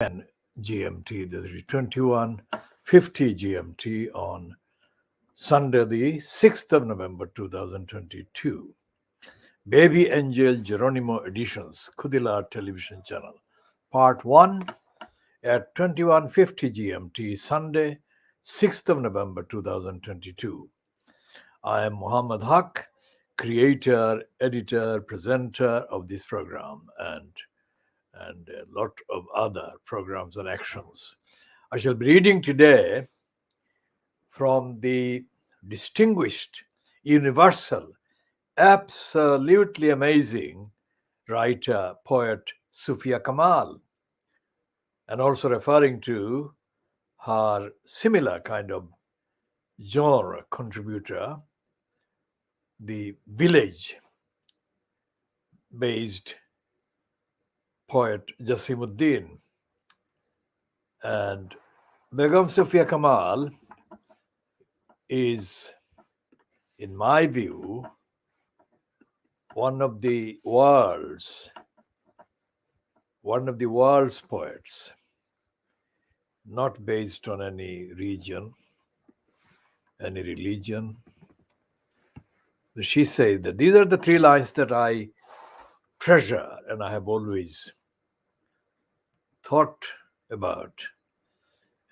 10 GMT, this is 21:50 GMT on Sunday, the 6th of November 2022. Baby Angel Geronimo Editions, Khoodeelaar Television Channel, Part 1 at 21:50 GMT, Sunday, 6th of November 2022. I am Muhammad Haque, creator, editor, presenter of this program and a lot of other programs and actions. I shall be reading today from the distinguished, universal, absolutely amazing writer, poet Sufia Kamal, and also referring to her similar kind of genre contributor, the village based poet Jasimuddin. And Begum Sufia Kamal is, in my view, one of the world's poets, not based on any region, any religion. She says that these are the three lines that I treasure and I have always thought about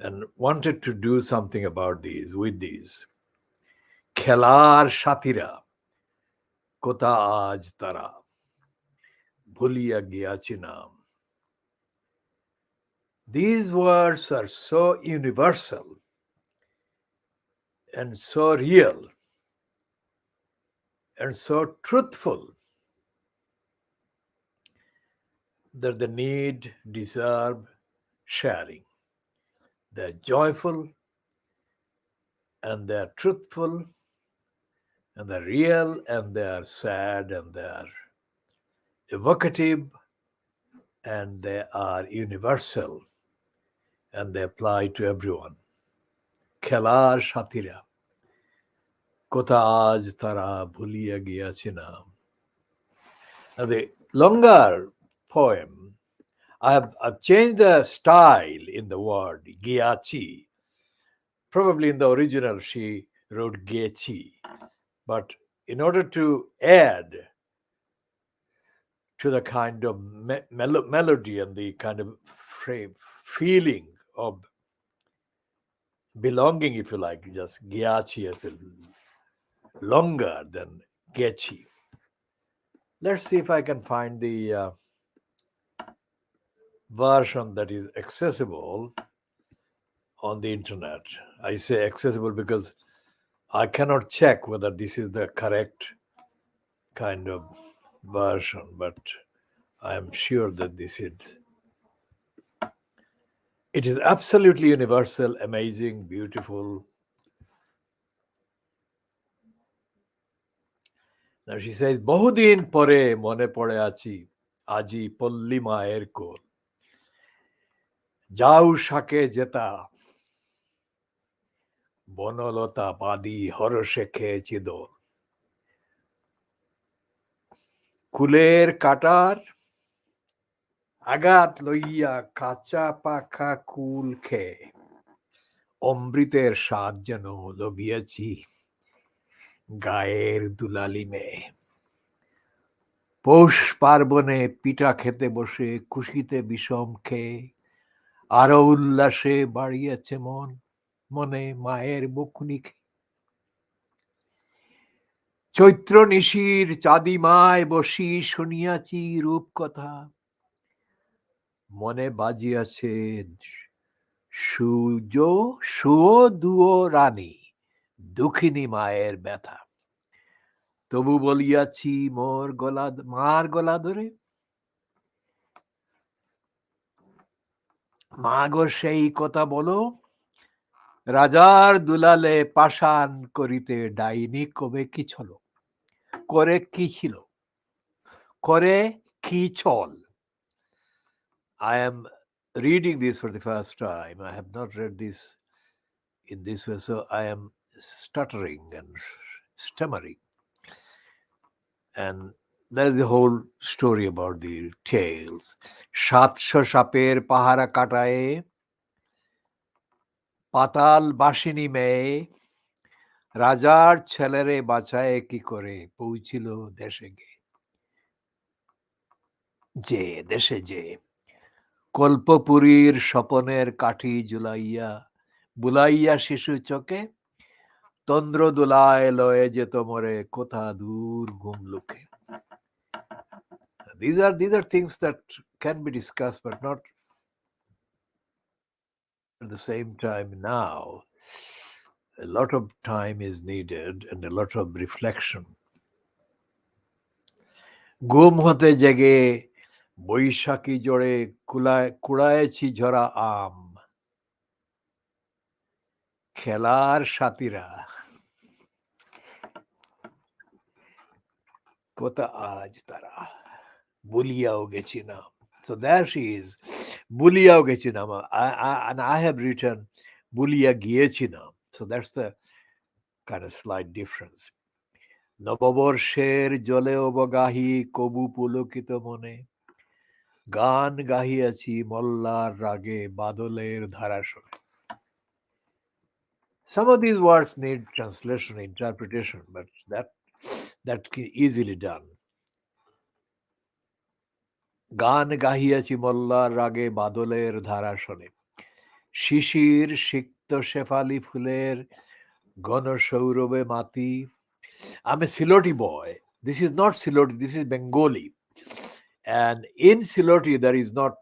and wanted to do something about these, with these. Khoodeelaar Shatira, Kota Aaj Tara, Bhuliya Giyachi Naam. These words are so universal and so real and so truthful that they deserve sharing. They're joyful and they're truthful and they're real and they're sad and they're evocative and they are universal and they apply to everyone. Khoodeelaar Shatira, Kota Aaj Tara Bhuliya Giyachi Naam. Now the longer poem, I've changed the style in the word Giyachi. Probably in the original she wrote Gechi, but in order to add to the kind of melody and the kind of feeling of belonging, if you like, just Giachi as a longer than Gechi. Let's see if I can find the version that is accessible on the internet. I say accessible because I cannot check whether this is the correct kind of version, but I am sure that this is. It is absolutely universal, amazing, beautiful. Now she says, বহুদিন পরে মনে পড়ে আছি আজি পল্লী মায়ের কোল যাও শাকে যেতা বনলতা বাঁধি হরসে খেয়েছি দোল কুলের কাটার আঘাত লইয়া কাঁচা পাখা কুল খেয়ে অমৃতের স্বাদ যেন লভিয়াছি গায়ের দুলালি মেয়ে পৌষ পার্বণে পিঠা খেতে বসে খুশিতে বিষম খেয়ে আরো উল্লাসে বাড়িয়েছে মনে মায়ের বকুনি খেয়ে চৈত্র নিশির চাঁদিমায় বসি শুনিয়াছি রূপকথা মনে বাজিয়াছে সুও দুও রানী দুঃখিনী মায়ের ব্যথা তবু বলিয়াছি মার গলা ধরে মা গো সেই কথা বলো রাজার দুলালে পাষাণ করিতে ডাইনি কবে কি ছিল করে কি ছল I am reading this for the first time. I have not read this in this way, so I am stuttering and stammering. And There is a whole story about the tales. ৭০০ সাপের পাহারা কাটায়ে পাতাল বাসিনী মেয়ে রাজার ছেলেরে বাঁচায়ে কি করে পৌঁছিল দেশে গে যে দেশে যে কল্পপুরীর স্বপনের কাঠি জুলাইয়া বুলাইয়া শিশু চোখে তন্দ্র দুলায় লয়ে যেত মরে কোথা দূর ঘুম লুকে. These are things that can be discussed, but not at the same time now. A lot of time is needed and a lot of reflection. ঘুম হতে জেগে বৈশাখী জোড়ে কুড়ায়েছি ঝরা আম খেলার সাথীরা কোথা আজ তারা বুলিয়াও গেছি নাম. So there she is. বুলিয়াও গেছি নাম. And I have written বুলিয়া গিয়েছি নাম. So that's the kind of slight difference. নববর্ষের জলে অবগাহী কবু পুলকিত মনে গান গাহিয়াছি মল্লার রাগে বাদলের ধারা শোনে. Some of these words need translation, interpretation, but that easily done. গান গাহিয়াছি মল্লার রাগে বাদলের ধারা শোনে শিশির সিক্ত শেফালি ফুলের ঘন সৌরভে মাতি. I'm a Siloti boy. This is not Siloti, this is Bengali. And in Siloti, there is not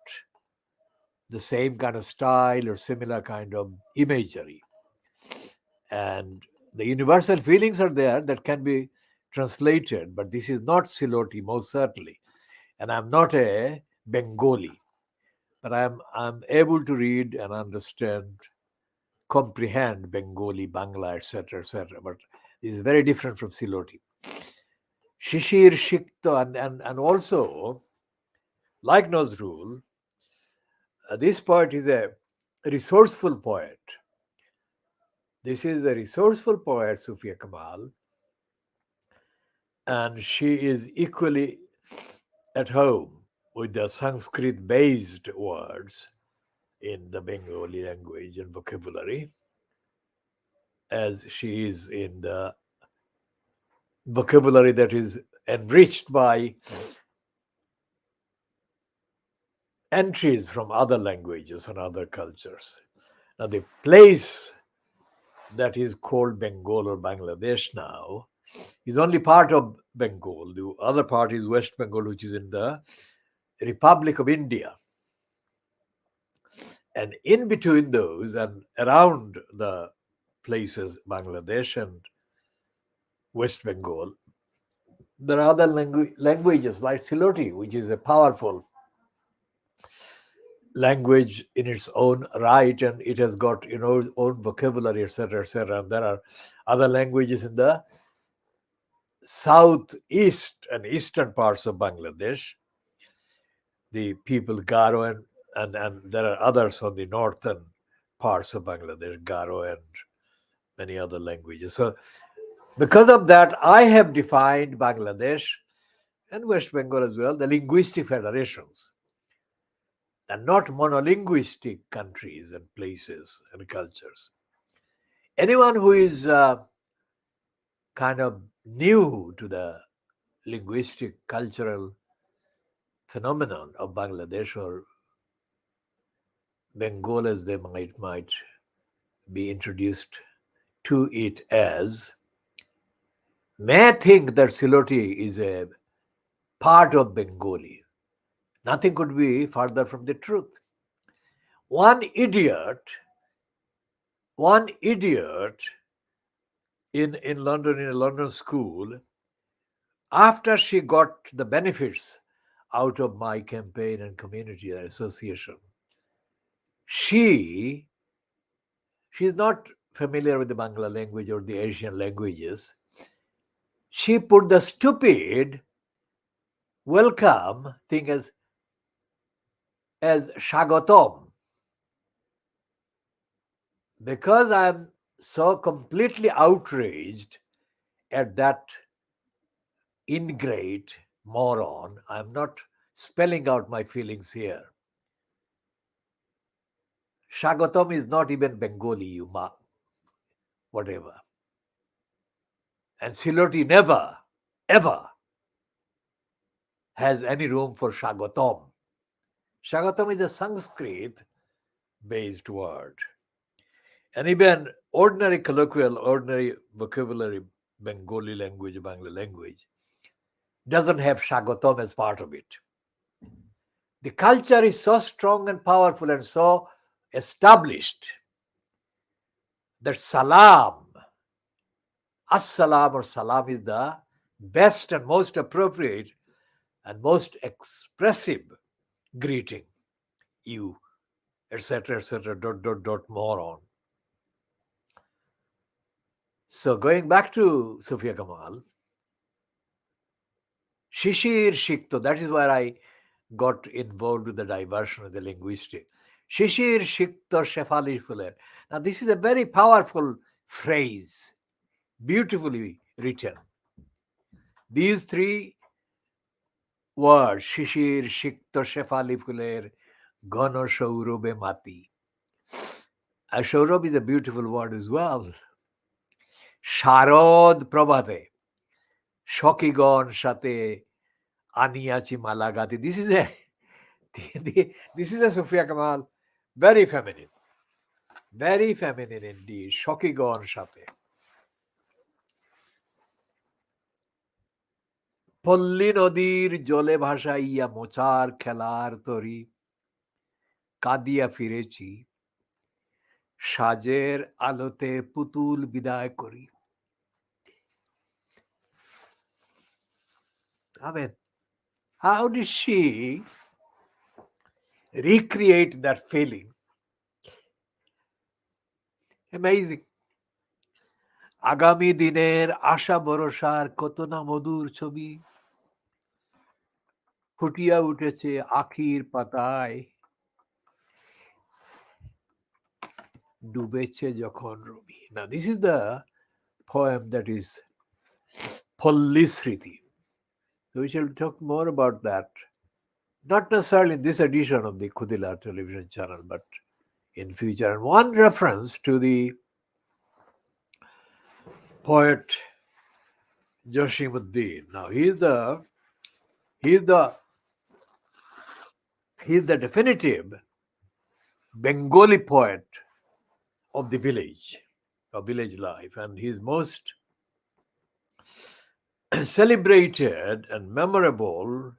the same kind of style or similar kind of imagery. And the universal feelings are there that can be translated, but this is not Siloti, most certainly. And I'm not a Bengali, but I'm able to read and understand, comprehend Bengali, Bangla, etc., etc. But this is very different from Siloti. Shishir Shikto, and also, like Nazrul, this poet is a resourceful poet. This is a resourceful poet, Sufia Kamal, and she is equally at home with the Sanskrit based words in the Bengali language and vocabulary as she is in the vocabulary that is enriched by entries from other languages and other cultures. Now, the place that is called Bengal or Bangladesh now is only part of Bengal. The other part is West Bengal, which is in the Republic of India. And in between those and around the places, Bangladesh and West Bengal, there are other languages like Siloti, which is a powerful language in its own right, and it has got own vocabulary, etc., etc. And there are other languages in the southeast and eastern parts of Bangladesh. The people Garo and there are others on the northern parts of Bangladesh, Garo and many other languages. So because of that, I have defined Bangladesh and West Bengal as well, the linguistic federations. And not monolinguistic countries and places and cultures. Anyone who is kind of new to the linguistic cultural phenomenon of Bangladesh or Bengal, as they might be introduced to it as, may think that Siloti is a part of Bengali. Nothing could be further from the truth. One idiot in London, in a London school, after she got the benefits out of my campaign and community association, she's not familiar with the Bangla language or the Asian languages. She put the stupid welcome thing as Shagotom. Because I'm so completely outraged at that ingrate moron. I'm not spelling out my feelings here. Shagatam is not even Bengali, whatever. And Siloti never, ever has any room for Shagatam. Shagatam is a Sanskrit based word. And even ordinary colloquial, ordinary vocabulary, Bengali language, Bangla language, doesn't have Shagatam as part of it. The culture is so strong and powerful and so established that salam, as-salam or salam is the best and most appropriate and most expressive greeting. You, etc., more on. So going back to Sufia Kamal, Shishir Shikto, that is where I got involved with the diversion of the linguistic. Shishir Shikto Shefali Fuller. Now, this is a very powerful phrase, beautifully written. These three words, Shishir Shikto Shefali Fuller, Gano Shaurobe Mati. Shaurab is a beautiful word as well. Sharod Prabhate, Shokigon Shate, Aniyachi Malagati. This is a Sufia Kamal, very feminine indeed. Shokigon Shate. পল্লী নদীর জলে ভাসাইয়া মোচার খেলার তরি কাঁদিয়া ফিরেছি সাজের আলোতে পুতুল বিদায় করি. I mean, how did she recreate that feeling? Amazing. আগামী দিনের আশা ভরসার কত না মধুর ছবি ফুটিয়া উঠেছে আখির পাতায় ডুবেছে যখন রবি. Now this is the poem that is Pollisriti. So we shall talk more about that, not necessarily in this edition of the Khoodeelaar television channel, but in future. And one reference to the poet Joshimuddin. Now he's the definitive Bengali poet of the village, of village life, and his most celebrated and memorable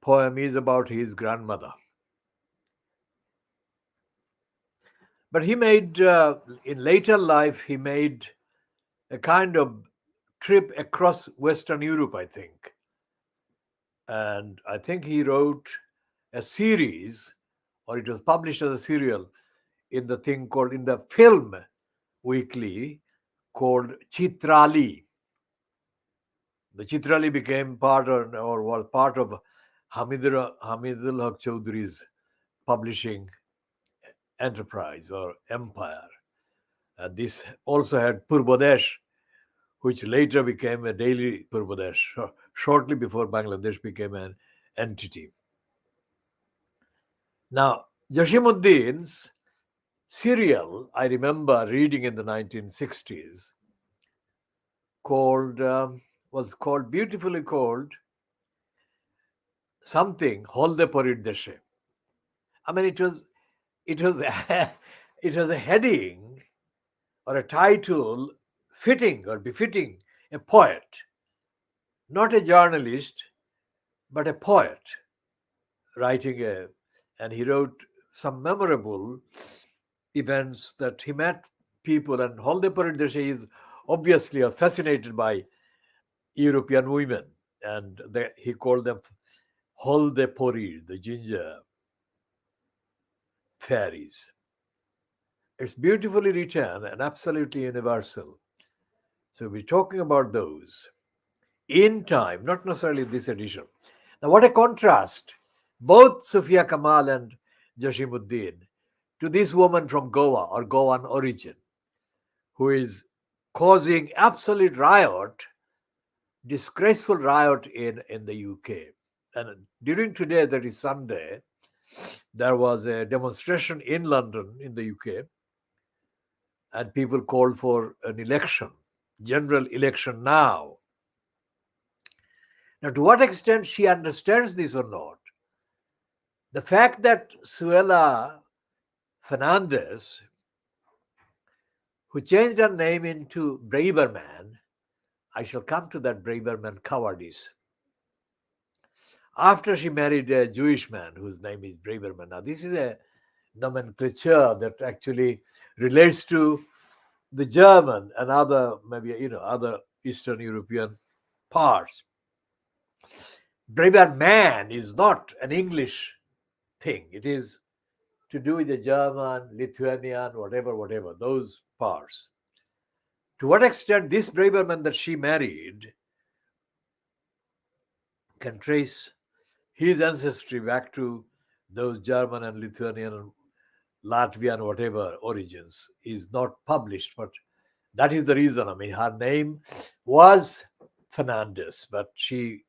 poem is about his grandmother. But he made, in later life, he made a kind of trip across Western Europe, I think. And I think he wrote a series, or it was published as a serial in the thing called, in the film weekly called Chitrali. The Chitrali became part or was part of Hamidul Haq Chaudhry's publishing enterprise or empire. And this also had Purbadesh, which later became a daily Purbadesh, shortly before Bangladesh became an entity. Now, Joshimuddin's serial, I remember reading in the 1960s, was beautifully called something Holde Porid Deshe. I mean, it was it was a heading or a title fitting or befitting a poet, not a journalist, but a poet writing and he wrote some memorable events that he met people. And Holde Porid Deshe is obviously fascinated by European women, and he called them Holde Porid, the ginger fairies. It's beautifully written and absolutely universal. So we're talking about those in time, not necessarily this edition. Now, what a contrast, both Sufia Kamal and Joshimuddin, to this woman from Goa or Goan origin, who is causing absolute riot disgraceful riot in the UK. And during today, that is Sunday, there was a demonstration in London in the UK, and people called for an election, general election now. Now, to what extent she understands this or not, the fact that Suella Fernandez, who changed her name into Braverman, I shall come to that Braverman cowardice, after she married a Jewish man whose name is Braverman. Now, this is a nomenclature that actually relates to the German and other, maybe, other Eastern European parts. Braverman is not an English thing. It is to do with the German, Lithuanian, whatever, those parts. To what extent this Braverman that she married can trace his ancestry back to those German and Lithuanian and Latvian, whatever origins, is not published. But that is the reason. I mean, her name was Fernandez, but she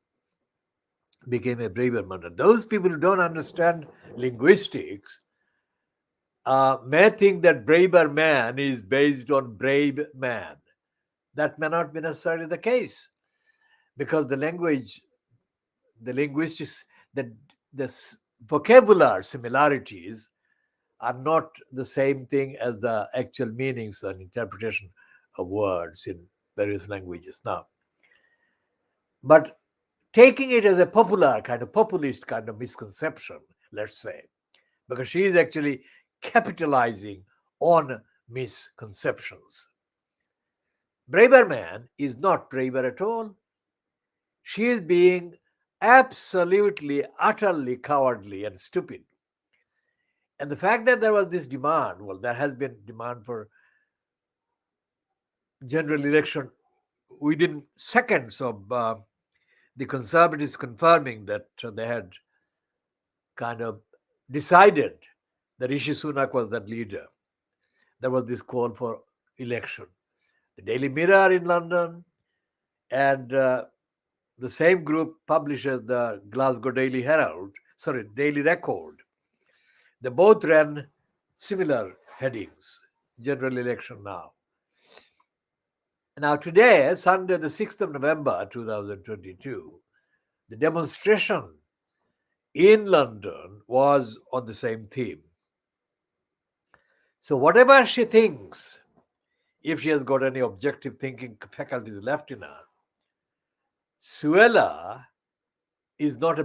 became a Braverman. And those people who don't understand linguistics may think that Braverman is based on brave man. That may not be necessarily the case, because the language, the linguistics, the vocabulary similarities are not the same thing as the actual meanings and interpretation of words in various languages. Now, but taking it as a popular kind of populist kind of misconception, let's say, because she is actually capitalizing on misconceptions. Braverman is not braver at all. She is being absolutely, utterly cowardly and stupid. And the fact that there was this demand, well, there has been demand for general election within seconds of the Conservatives confirming that they had kind of decided that Rishi Sunak was that leader. There was this call for election. The Daily Mirror in London and the same group publishes the Glasgow Daily Record. They both ran similar headings, general election now. Now today, Sunday the 6th of November 2022, the demonstration in London was on the same theme. So whatever she thinks, if she has got any objective thinking faculties left in her, Suella is not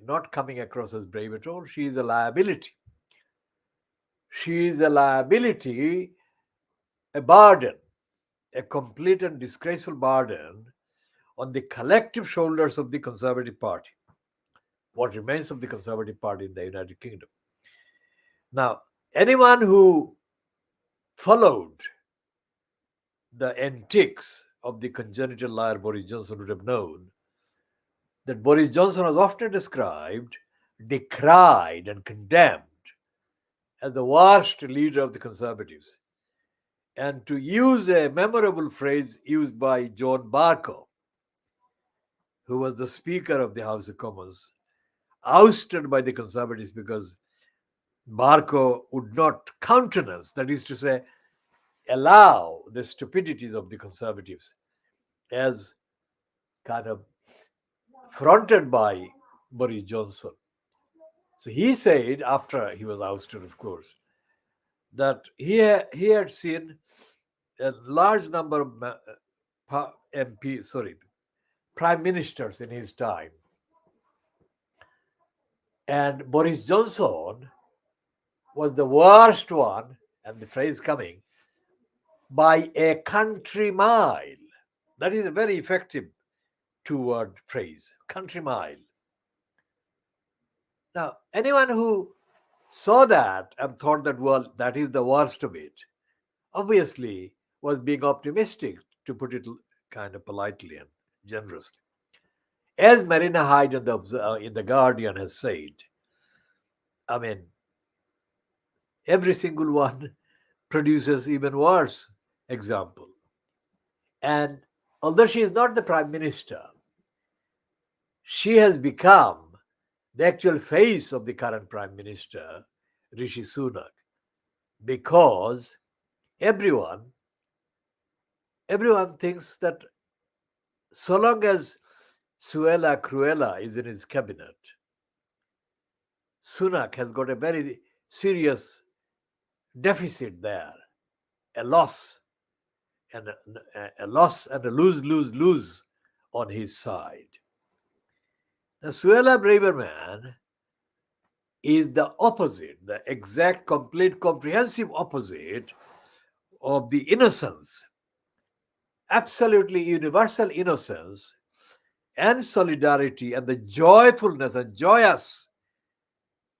not coming across as brave at all. She is a liability. She is a liability, a burden, a complete and disgraceful burden on the collective shoulders of the Conservative Party, what remains of the Conservative Party in the United Kingdom. Now, anyone who followed the antics of the congenital liar Boris Johnson would have known that Boris Johnson was often described, decried, and condemned as the worst leader of the Conservatives. And to use a memorable phrase used by John Barker, who was the Speaker of the House of Commons, ousted by the Conservatives because Barker would not countenance, that is to say, allow the stupidities of the Conservatives as kind of fronted by Boris Johnson. So he said, after he was ousted, of course, that he had seen a large number of prime ministers in his time. And Boris Johnson was the worst one, and the phrase coming, by a country mile. That is a very effective two-word phrase, country mile. Now, anyone who saw that and thought that, well, that is the worst of it, obviously was being optimistic, to put it kind of politely and generously. As Marina Hyde in the Guardian has said, I mean, every single one produces even worse example. And although she is not the prime minister, she has become the actual face of the current prime minister, Rishi Sunak, because everyone everyone thinks that so long as Suella Cruella is in his cabinet, Sunak has got a very serious deficit there, a loss, and a loss and a lose on his side. Now, Suella Braverman is the opposite, the exact, complete, comprehensive opposite of the innocence, absolutely universal innocence and solidarity and the joyfulness and joyous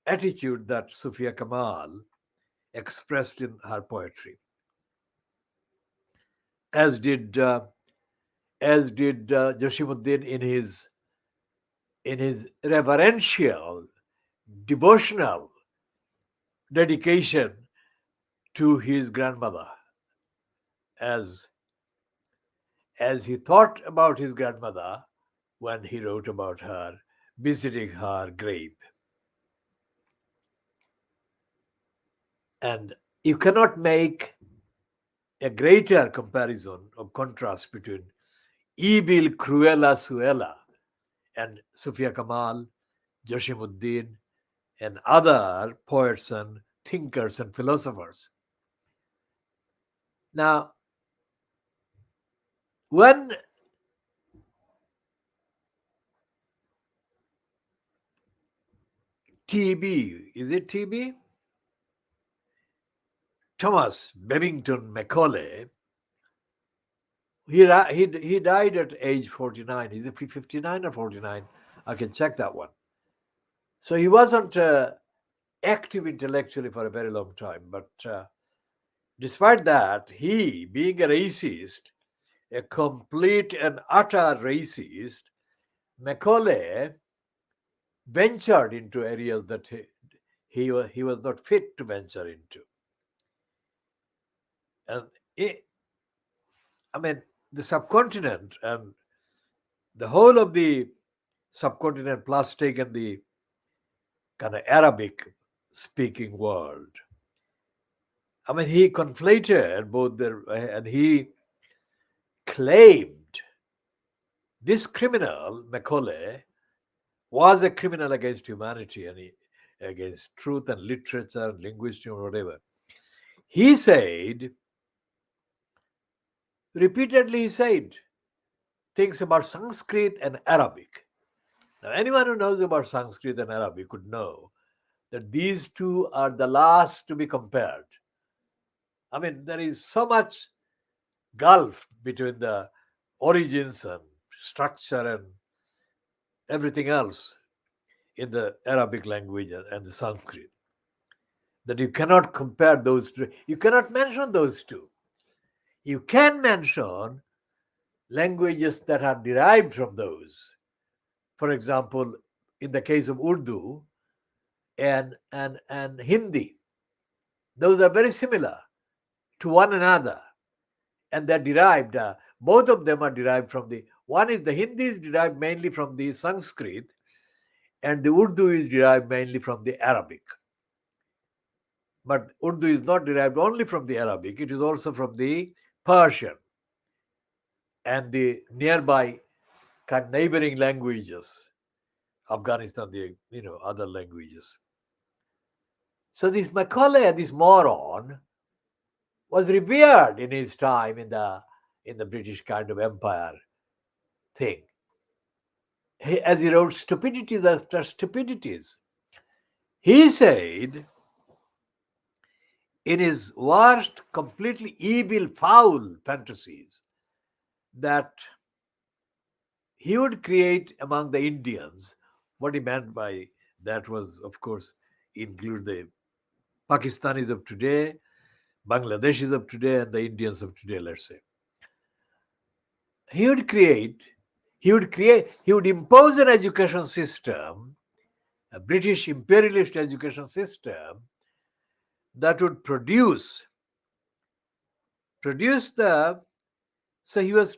attitude that Sufia Kamal expressed in her poetry, as did Jasimuddin in his reverential, devotional dedication to his grandmother, as he thought about his grandmother when he wrote about her visiting her grave. And you cannot make a greater comparison or contrast between evil Cruella Suella and Sufia Kamal, Jasimuddin, and other poets and thinkers and philosophers. Now, when TB, is it TB? Thomas Babington Macaulay, he died at age 49. Is it 59 or 49? I can check that one. So he wasn't active intellectually for a very long time. But despite that, he, being a racist, a complete and utter racist, Macaulay ventured into areas that he was not fit to venture into. And the subcontinent and the whole of the subcontinent plus taken the kind of Arabic speaking world. He conflated both and he claimed this criminal, Macaulay, was a criminal against humanity and against truth and literature and linguistics or whatever. He said, repeatedly he said, things about Sanskrit and Arabic. Now, anyone who knows about Sanskrit and Arabic could know that these two are the last to be compared. There is so much gulf between the origins and structure and everything else in the Arabic language and the Sanskrit that you cannot compare those two. You cannot mention those two. You can mention languages that are derived from those. For example, in the case of Urdu and Hindi, those are very similar to one another, and they're derived. Both of them are derived from the Hindi is derived mainly from the Sanskrit, and the Urdu is derived mainly from the Arabic. But Urdu is not derived only from the Arabic; it is also from the Persian and the nearby neighboring languages, Afghanistan, the other languages. So this Macaulay, this moron, was revered in his time in the British kind of empire thing. As he wrote stupidities after stupidities, he said in his worst, completely evil, foul fantasies that he would create among the Indians. What he meant by that was, of course, include the Pakistanis of today, Bangladeshis of today, and the Indians of today, let's say. He would impose an education system, a British imperialist education system, that would produce the So he was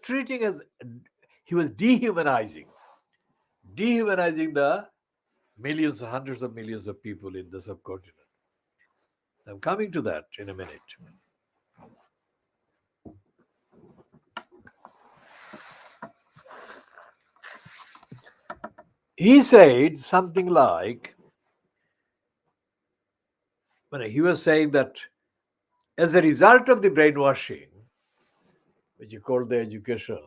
he was dehumanizing the millions, hundreds of millions of people in the subcontinent. I'm coming to that in a minute. He said something like, he was saying that as a result of the brainwashing, which you call the education,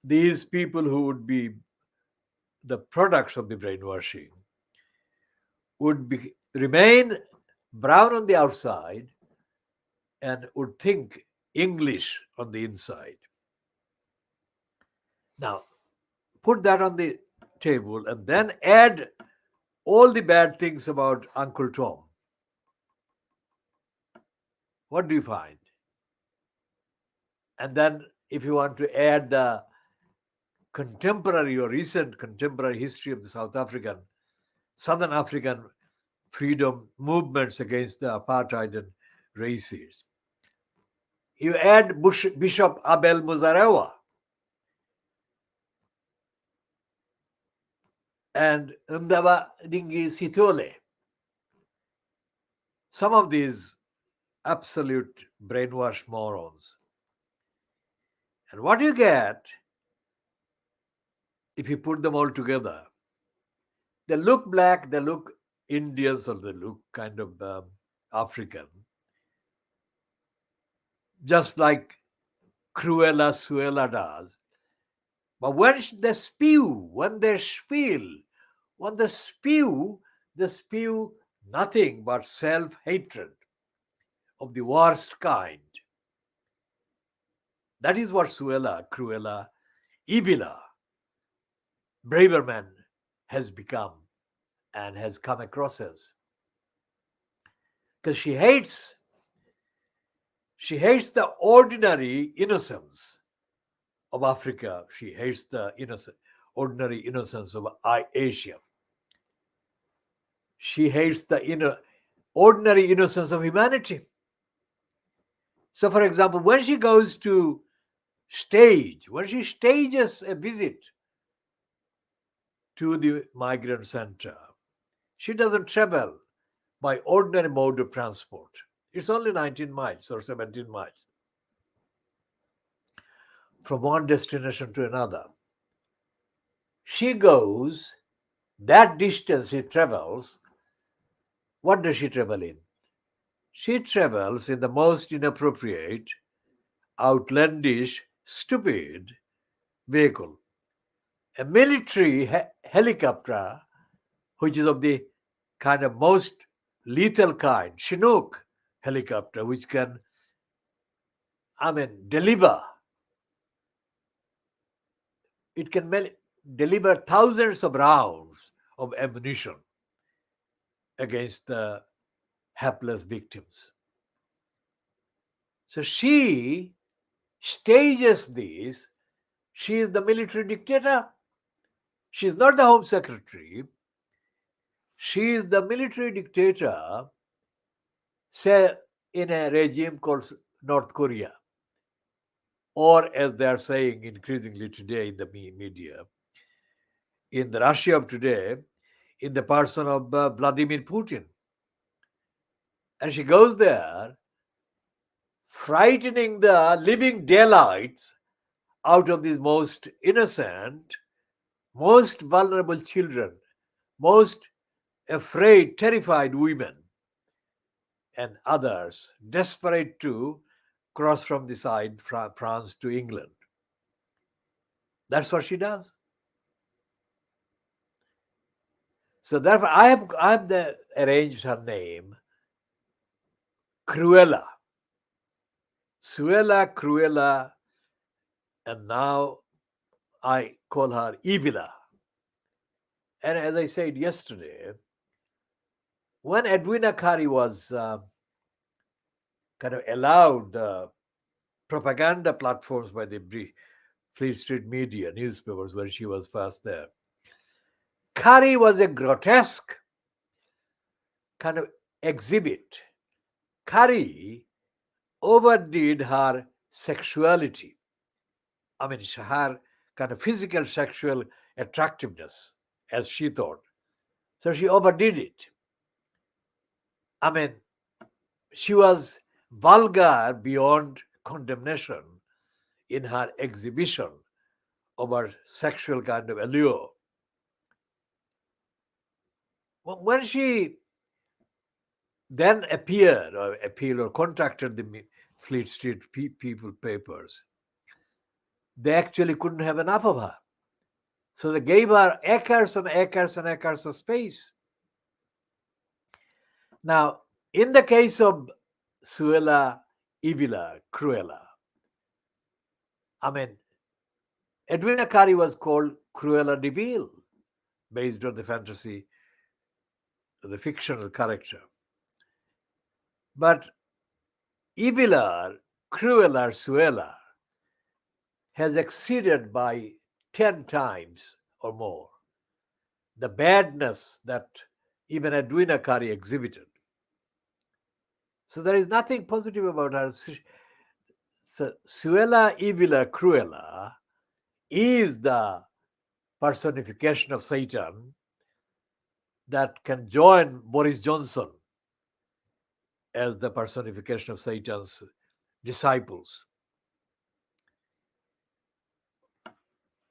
these people who would be the products of the brainwashing would remain brown on the outside and would think English on the inside. Now, put that on the table and then add all the bad things about Uncle Tom. What do you find? And then if you want to add the contemporary or recent contemporary history of the Southern African freedom movements against the apartheid and races, you add Bishop Abel Muzarewa and Ndaba Dingi Sitole. Some of these absolute brainwashed morons. And what you get, if you put them all together, they look black, they look Indians, or they look kind of African, just like Cruella Suella does. But when they spew, when they spew nothing but self-hatred of the worst kind. That is what Suella, Cruella, Ibila, Braverman has become and has come across as. Because she hates the ordinary innocence of Africa. She hates the ordinary innocence of Asia. She hates the ordinary innocence of humanity. So, for example, when she goes to when she stages a visit to the migrant center, she doesn't travel by ordinary mode of transport. It's only 19 miles or 17 miles from one destination to another. She goes that distance she travels. What does she travel in? She travels in the most inappropriate, outlandish, stupid vehicle. A military helicopter, which is of the kind of most lethal kind, Chinook helicopter, which can, deliver. It can deliver thousands of rounds of ammunition against the helpless victims. So she stages this. She is the military dictator. She is not the Home Secretary. She is the military dictator, say, in a regime called North Korea, or as they are saying increasingly today in the media, in the Russia of today, in the person of Vladimir Putin. And she goes there, frightening the living daylights out of these most innocent, most vulnerable children, most afraid, terrified women, and others desperate to cross from the side France to England. That's what she does. So therefore, I have arranged her name Cruella, Suella, Cruella, and now I call her Ibila. And as I said yesterday, when Edwina Curry was kind of allowed the propaganda platforms by the Fleet Street media, newspapers, when she was first there, Curry was a grotesque kind of exhibit. Curry overdid her sexuality. I mean, her kind of physical sexual attractiveness, as she thought. So she overdid it. I mean, she was vulgar beyond condemnation in her exhibition of her sexual kind of allure. When she then appealed or contacted the Fleet Street People papers, they actually couldn't have enough of her. So they gave her acres and acres and acres of space. Now, in the case of Suella Ivila Cruella, I mean, Edwina Cari was called Cruella de Vil, based on the fantasy, the fictional character. But Ivila Cruella Suella has exceeded by 10 times or more the badness that even Edwina Cari exhibited. So there is nothing positive about her. So Suella Ivila Cruella is the personification of Satan that can join Boris Johnson as the personification of Satan's disciples.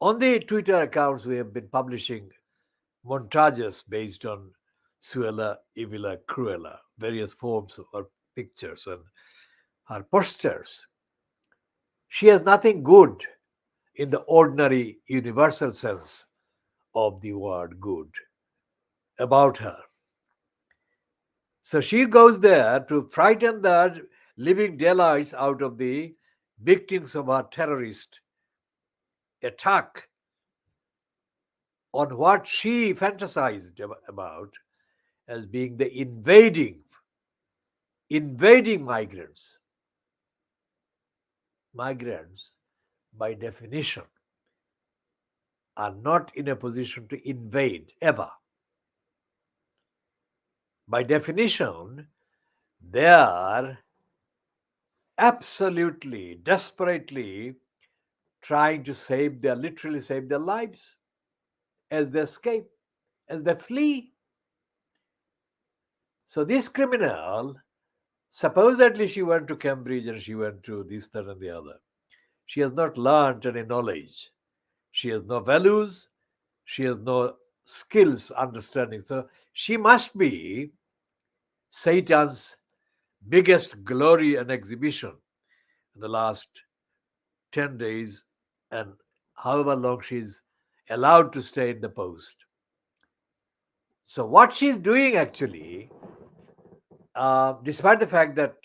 On the Twitter accounts, we have been publishing montages based on Suella Ivila Cruella, various forms of her pictures and her posters. She has nothing good in the ordinary universal sense of the word good about her. So she goes there to frighten the living daylights out of the victims of her terrorist attack on what she fantasized about as being the invading migrants. Migrants, by definition, are not in a position to invade ever. By definition, they are absolutely, desperately trying to literally save their lives as they escape, as they flee. So this criminal, supposedly she went to Cambridge and she went to this, that, and the other. She has not learned any knowledge. She has no values. She has no skills, understanding. So she must be Satan's biggest glory and exhibition in the last 10 days and however long she's allowed to stay in the post. So what she's doing actually, despite the fact that,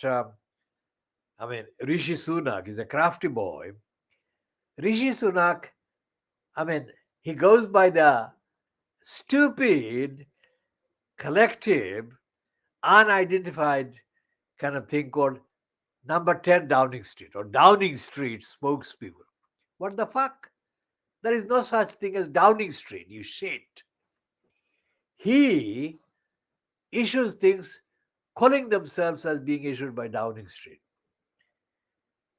Rishi Sunak is a crafty boy, Rishi Sunak, he goes by the stupid, collective, unidentified kind of thing called number 10 Downing Street or Downing Street spokespeople. What the fuck? There is no such thing as Downing Street, you shit. He issues things calling themselves as being issued by Downing Street.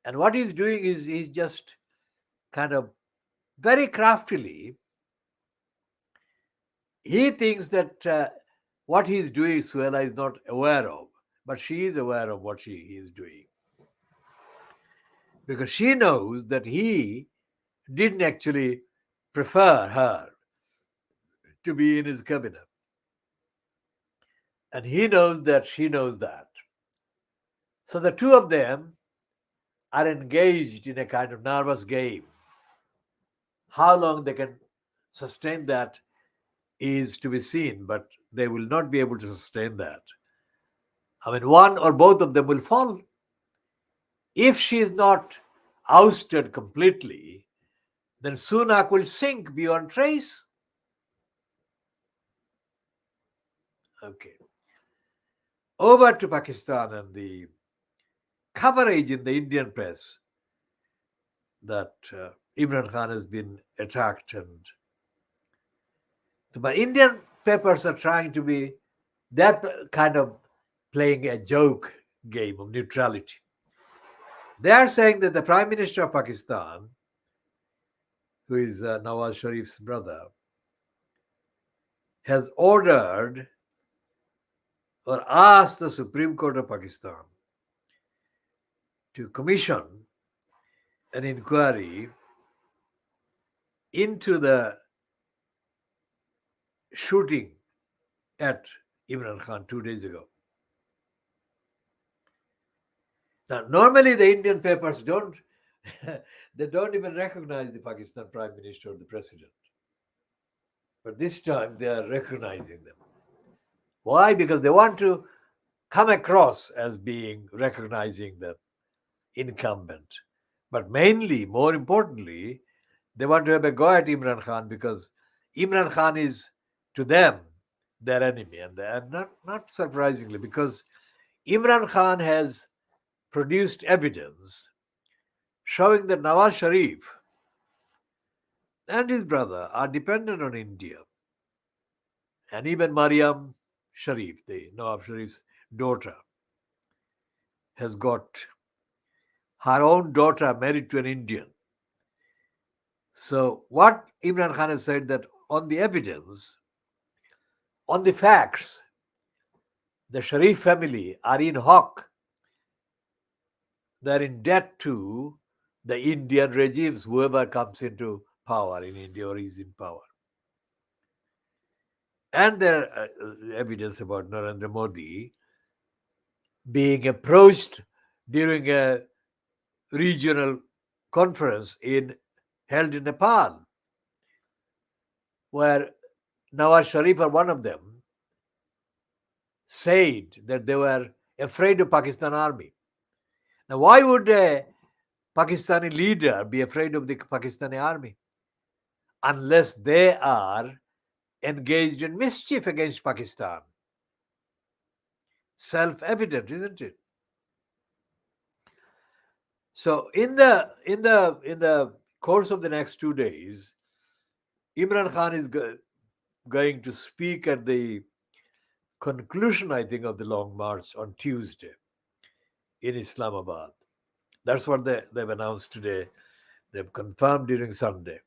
And what he's doing is he's just kind of very craftily, he thinks that what he's doing, Suella is not aware of, but she is aware of what he is doing. Because she knows that he didn't actually prefer her to be in his cabinet. And he knows that she knows that. So the two of them are engaged in a kind of nervous game. How long they can sustain that is to be seen, but they will not be able to sustain that. One or both of them will fall. If she is not ousted completely, then Sunak will sink beyond trace. Okay. Over to Pakistan and the coverage in the Indian press that Imran Khan has been attacked, and but Indian papers are trying to be that kind of playing a joke game of neutrality. They are saying that the Prime Minister of Pakistan, who is Nawaz Sharif's brother, has ordered or asked the Supreme Court of Pakistan to commission an inquiry into the shooting at Imran Khan 2 days ago. Now, normally the Indian papers don't they don't even recognize the Pakistan Prime Minister or the President. But this time they are recognizing them. Why? Because they want to come across as being recognizing the incumbent. But mainly, more importantly, they want to have a go at Imran Khan because Imran Khan is to them their enemy. And not surprisingly, because Imran Khan has produced evidence showing that Nawaz Sharif and his brother are dependent on India. And even Mariam Sharif, the Nawaz Sharif's daughter, has got her own daughter married to an Indian. So what Imran Khan has said that on the evidence, on the facts, the Sharif family are in Haque. They're in debt to the Indian regimes, whoever comes into power in India or is in power. And there are evidence about Narendra Modi being approached during a regional conference held in Nepal, where Nawaz Sharif, or one of them, said that they were afraid of Pakistan army. Now, why would a Pakistani leader be afraid of the Pakistani army? Unless they are engaged in mischief against Pakistan. Self-evident, isn't it? So in the course of the next 2 days, Imran Khan is going to speak at the conclusion, I think, of the Long March on Tuesday in Islamabad. That's what they've announced today. They've confirmed during Sunday.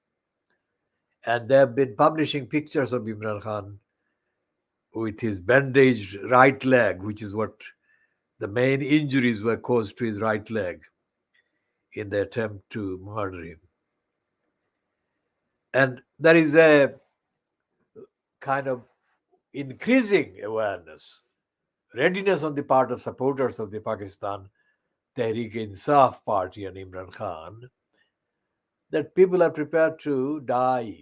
And they've been publishing pictures of Imran Khan with his bandaged right leg, which is what the main injuries were caused to his right leg in the attempt to murder him. And there is a kind of increasing awareness, readiness on the part of supporters of the Pakistan Tehreek-e-Insaf party and Imran Khan, that people are prepared to die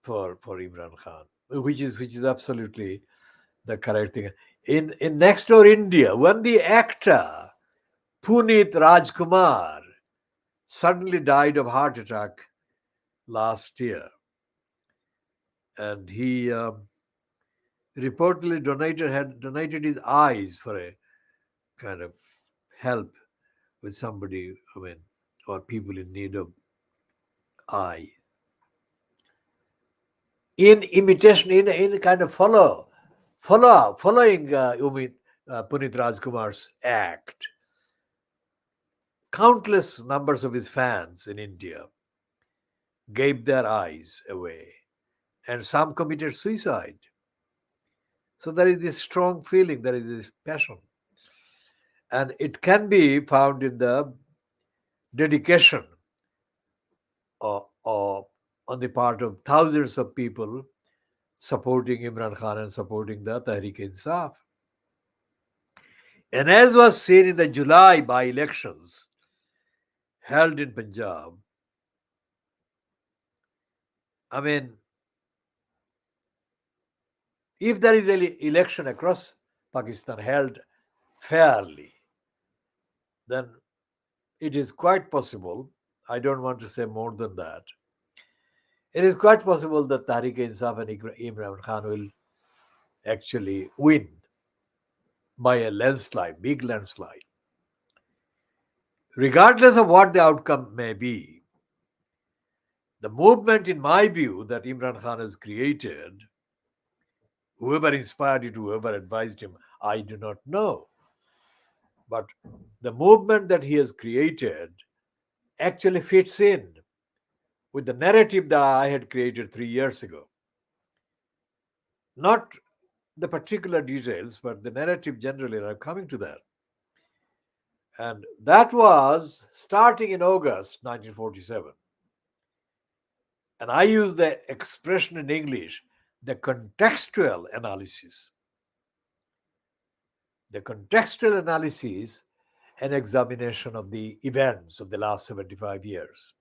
for Imran Khan, which is absolutely the correct thing. In next door India, when the actor Puneet Rajkumar suddenly died of heart attack last year, and he reportedly donated his eyes for a kind of help with somebody, or people in need of eye. In imitation, in kind of following Puneet Rajkumar's act, countless numbers of his fans in India gave their eyes away, and some committed suicide. So there is this strong feeling, there is this passion, and it can be found in the dedication or on the part of thousands of people supporting Imran Khan and supporting the Tehreek-e-Insaf. And as was seen in the July by-elections held in Punjab, if there is an election across Pakistan held fairly, then it is quite possible, I don't want to say more than that, it is quite possible that Tehreek-e-Insaf and Imran Khan will actually win by a landslide, big landslide. Regardless of what the outcome may be, the movement, in my view, that Imran Khan has created, whoever inspired it, whoever advised him, I do not know. But the movement that he has created actually fits in with the narrative that I had created 3 years ago. Not the particular details, but the narrative generally, and I'm coming to that. And that was starting in August 1947. And I use the expression in English, the contextual analysis. The contextual analysis and examination of the events of the last 75 years.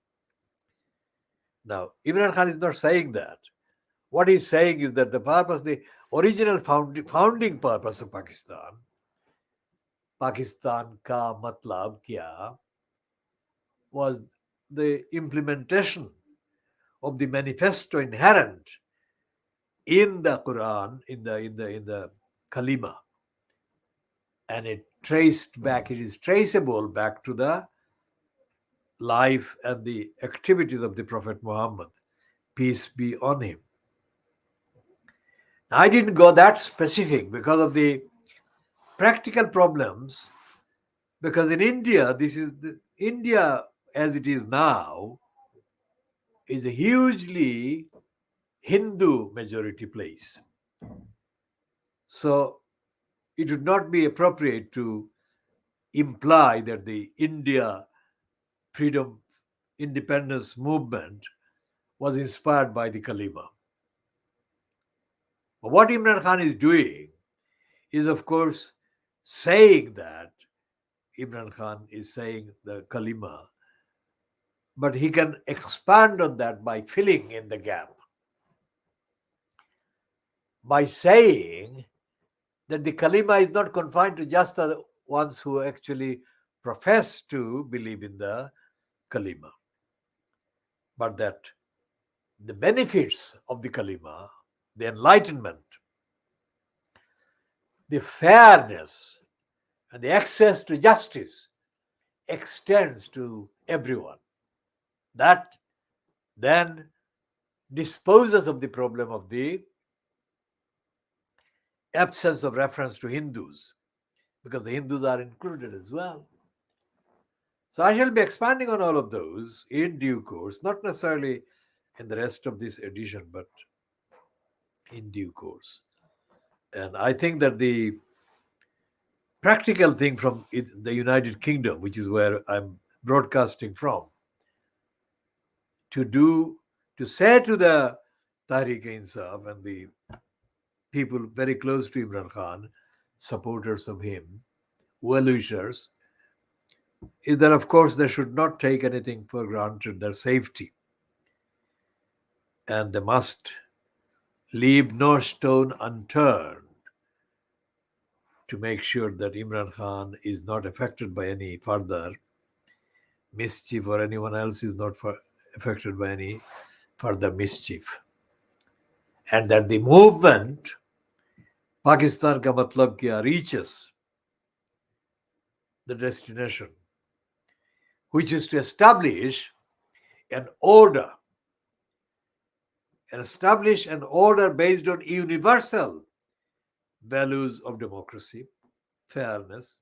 Now, Imran Khan is not saying that. What he's saying is that the original founding purpose of Pakistan ka matlab kya, was the implementation of the manifesto inherent in the Quran, in the Kalima, and it is traceable back to the life and the activities of the Prophet Muhammad, peace be on him. I didn't go that specific because of the practical problems. Because in India, India as it is now is a hugely Hindu majority place. So it would not be appropriate to imply that the India freedom independence movement was inspired by the Kalima. But what Imran Khan is doing is, of course, saying that Imran Khan is saying the Kalima, but he can expand on that by filling in the gap. By saying that the Kalima is not confined to just the ones who actually profess to believe in the Kalima, but that the benefits of the Kalima, the enlightenment, the fairness, and the access to justice extends to everyone. That then disposes of the problem of the absence of reference to Hindus, because the Hindus are included as well. So I shall be expanding on all of those in due course, not necessarily in the rest of this edition, but in due course. And I think that the practical thing from the United Kingdom, which is where I'm broadcasting from, to say to the Tehreek-e-Insaf and the people very close to Imran Khan, supporters of him, well-wishers, is that of course they should not take anything for granted, their safety. And they must leave no stone unturned to make sure that Imran Khan is not affected by any further mischief, or anyone else is not affected by any further mischief. And that the movement, Pakistan ka matlab kya, reaches the destination, which is to establish an order, based on universal values of democracy, fairness,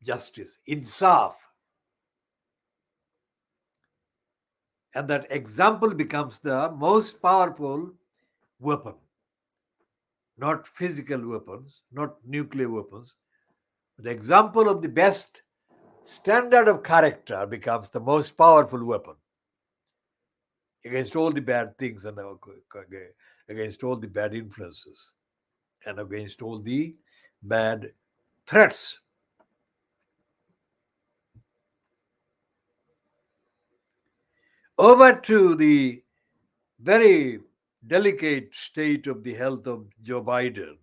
justice, insaf. And that example becomes the most powerful weapon. Not physical weapons, not nuclear weapons. The example of the best standard of character becomes the most powerful weapon against all the bad things and against all the bad influences and against all the bad threats. Over to the very delicate state of the health of Joe Biden.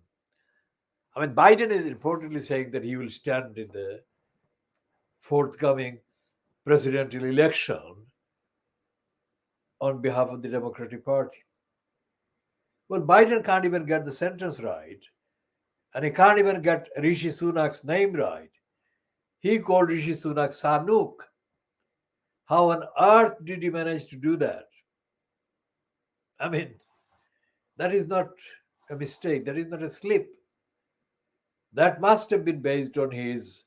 I mean, Biden is reportedly saying that he will stand in the forthcoming presidential election on behalf of the Democratic Party. Well, Biden can't even get the sentence right, and he can't even get Rishi Sunak's name right. He called Rishi Sunak Sanuk. How on earth did he manage to do that? I mean, that is not a mistake, that is not a slip. That must have been based on his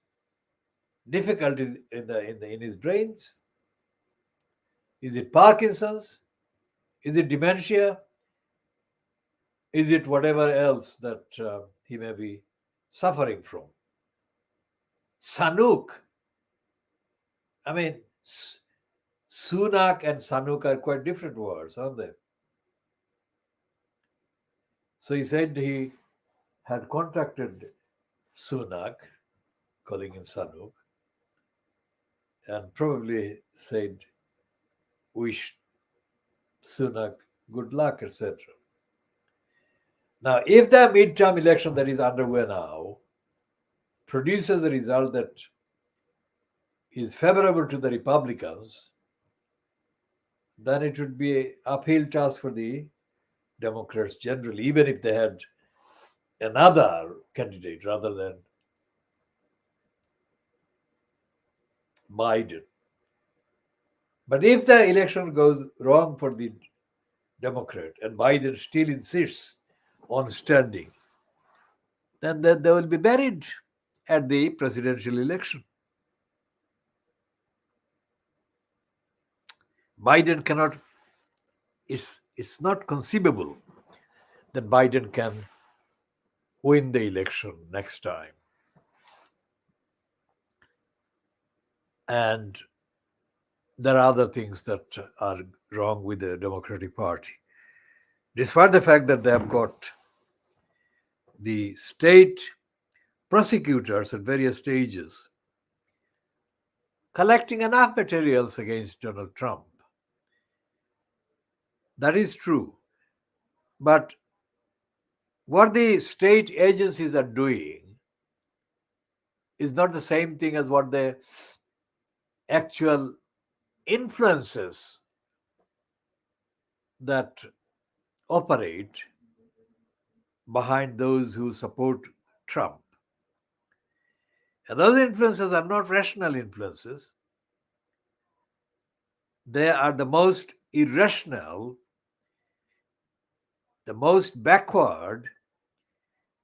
difficulties in his brains. Is it Parkinson's? Is it dementia? Is it whatever else that he may be suffering from? Sanuk. I mean, Sunak and Sanuk are quite different words, aren't they? So he said he had contacted Sunak, calling him Sanuk, and probably said, wish Sunak good luck, etc. Now, if the midterm election that is underway now produces a result that is favorable to the Republicans, then it would be an uphill task for the Democrats generally, even if they had another candidate rather than Biden. But if the election goes wrong for the Democrat and Biden still insists on standing, then they will be buried at the presidential election. Biden cannot, it's not conceivable that Biden can win the election next time. And there are other things that are wrong with the Democratic Party. Despite the fact that they have got the state prosecutors at various stages collecting enough materials against Donald Trump. That is true. But what the state agencies are doing is not the same thing as what the actual influences that operate behind those who support Trump. And those influences are not rational influences. They are the most irrational, the most backward,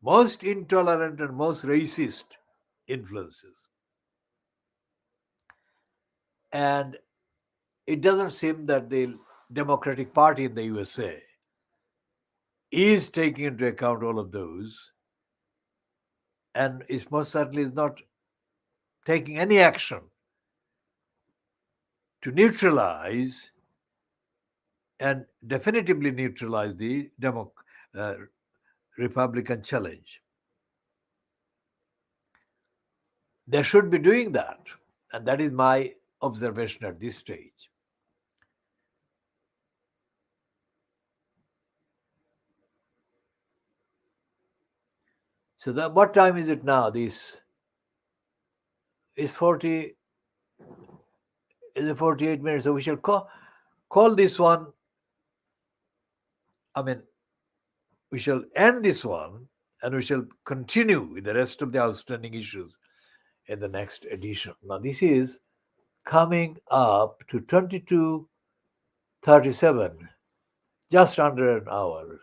most intolerant, and most racist influences. And it doesn't seem that the Democratic Party in the USA is taking into account all of those, and is most certainly is not taking any action to neutralize and definitively neutralize the Republican challenge. They should be doing that, and that is my observation at this stage. So what time is it now? This is 40. Is it 48 minutes? So we shall call this one. I mean, we shall end this one, and we shall continue with the rest of the outstanding issues in the next edition. Now, this is coming up to 22:37, just under an hour.